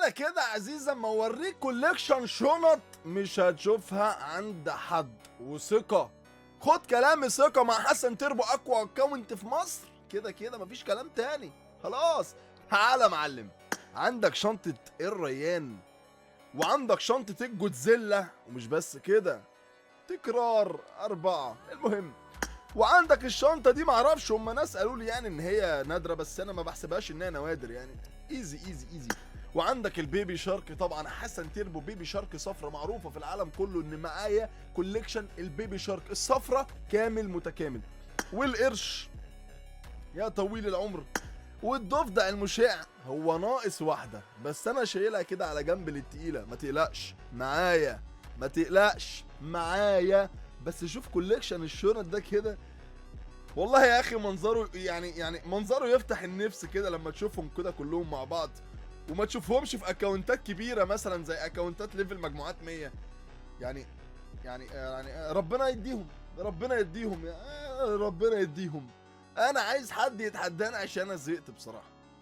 انا كده عزيزة اما اوريك كوليكشن شنط مش هتشوفها عند حد، وثقة. خد كلامي ثقة مع حسن تربو، اقوى اكونت في مصر، كده كده مفيش كلام تاني. خلاص تعالى يا معلم. عندك شنطة الريان، وعندك شنطة الجودزيلا، ومش بس كده، تكرار 4. المهم، وعندك الشنطة دي معرفش، هما ناس قالوا لي يعني ان هي نادرة، بس انا ما بحسبهاش انها نوادر يعني. ايزي ايزي ايزي. وعندك البيبي شارك، طبعا حسن تيربو بيبي شارك صفرة معروفة في العالم كله ان معايا كوليكشن البيبي شارك الصفرة كامل متكامل. والقرش يا طويل العمر، والضفدع المشع هو ناقص واحدة بس انا شايلها كده على جنب للتقيلة، ما تقلقش معايا، ما تقلقش معايا. بس شوف كوليكشن الشنط ده كده، والله يا اخي منظره يعني منظره يفتح النفس كده لما تشوفهم كده كلهم مع بعض، وما تشوفهمش في اكونتات كبيره مثلا زي اكونتات ليفل مجموعات 100. يعني ربنا يديهم، ربنا يديهم، ربنا يديهم. انا عايز حد يتحداني عشان انا زهقت بصراحه.